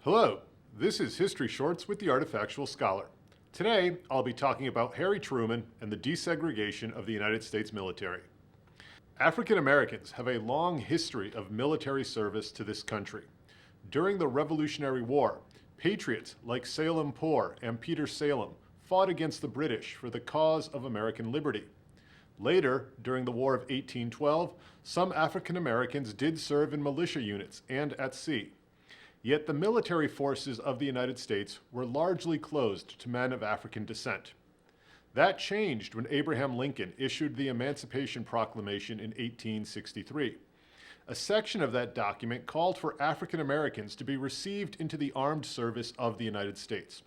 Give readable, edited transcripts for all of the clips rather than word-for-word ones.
Hello, this is History Shorts with the Artifactual Scholar. Today, I'll be talking about Harry Truman and the desegregation of the United States military. African Americans have a long history of military service to this country. During the Revolutionary War, patriots like Salem Poor and Peter Salem fought against the British for the cause of American liberty. Later, during the War of 1812, some African Americans did serve in militia units and at sea. Yet the military forces of the United States were largely closed to men of African descent. That changed when Abraham Lincoln issued the Emancipation Proclamation in 1863. A section of that document called for African Americans to be received into the armed service of the United States.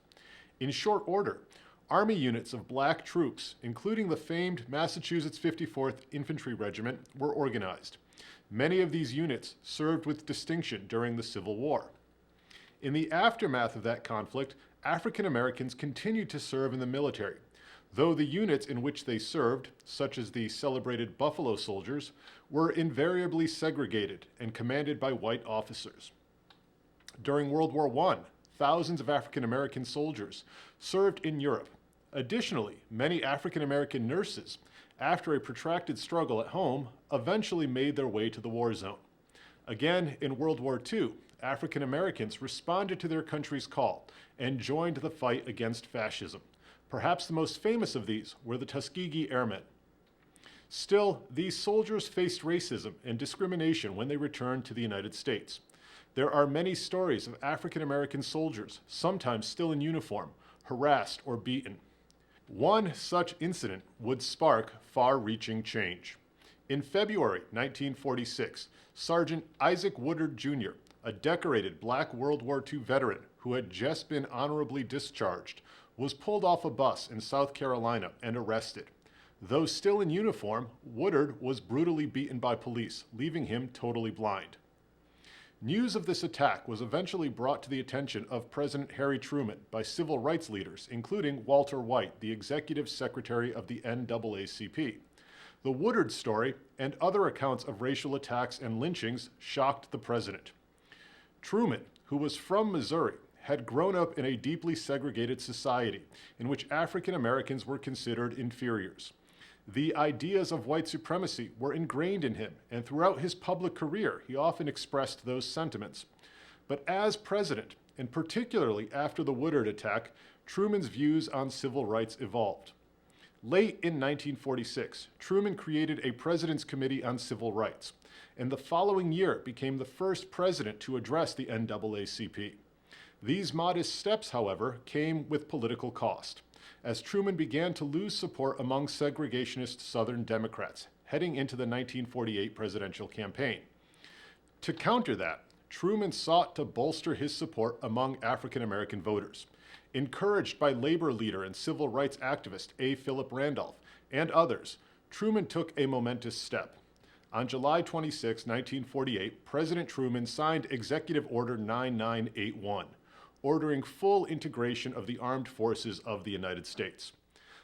In short order, Army units of black troops, including the famed Massachusetts 54th Infantry Regiment, were organized. Many of these units served with distinction during the Civil War. In the aftermath of that conflict, African Americans continued to serve in the military, though the units in which they served, such as the celebrated Buffalo Soldiers, were invariably segregated and commanded by white officers. During World War I, thousands of African American soldiers served in Europe. Additionally, many African American nurses, after a protracted struggle at home, eventually made their way to the war zone. Again, in World War II, African Americans responded to their country's call and joined the fight against fascism. Perhaps the most famous of these were the Tuskegee Airmen. Still, these soldiers faced racism and discrimination when they returned to the United States. There are many stories of African American soldiers, sometimes still in uniform, harassed or beaten. One such incident would spark far-reaching change. In February 1946, Sergeant Isaac Woodard Jr., a decorated black World War II veteran who had just been honorably discharged, was pulled off a bus in South Carolina and arrested. Though still in uniform, Woodard was brutally beaten by police, leaving him totally blind. News of this attack was eventually brought to the attention of President Harry Truman by civil rights leaders, including Walter White, the executive secretary of the NAACP. The Woodard story and other accounts of racial attacks and lynchings shocked the president. Truman, who was from Missouri, had grown up in a deeply segregated society in which African Americans were considered inferiors. The ideas of white supremacy were ingrained in him, and throughout his public career, he often expressed those sentiments. But as president, and particularly after the Woodard attack, Truman's views on civil rights evolved. Late in 1946, Truman created a President's Committee on Civil Rights, and the following year became the first president to address the NAACP. These modest steps, however, came with political cost, as Truman began to lose support among segregationist Southern Democrats heading into the 1948 presidential campaign. To counter that, Truman sought to bolster his support among African American voters. Encouraged by labor leader and civil rights activist A. Philip Randolph and others, Truman took a momentous step. On July 26, 1948, President Truman signed Executive Order 9981, ordering full integration of the armed forces of the United States.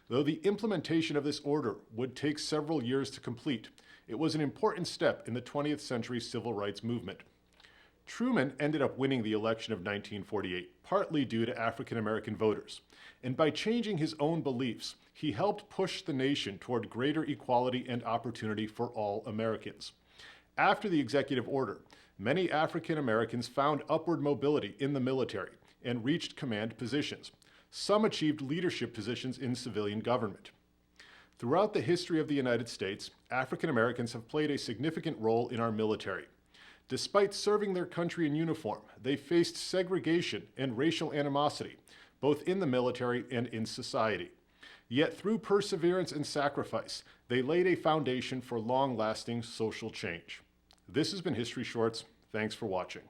Though the implementation of this order would take several years to complete, it was an important step in the 20th century civil rights movement. Truman ended up winning the election of 1948, partly due to African American voters, and by changing his own beliefs, he helped push the nation toward greater equality and opportunity for all Americans. After the executive order, many African Americans found upward mobility in the military and reached command positions. Some achieved leadership positions in civilian government. Throughout the history of the United States, African Americans have played a significant role in our military. Despite serving their country in uniform, they faced segregation and racial animosity, both in the military and in society. Yet through perseverance and sacrifice, they laid a foundation for long-lasting social change. This has been History Shorts. Thanks for watching.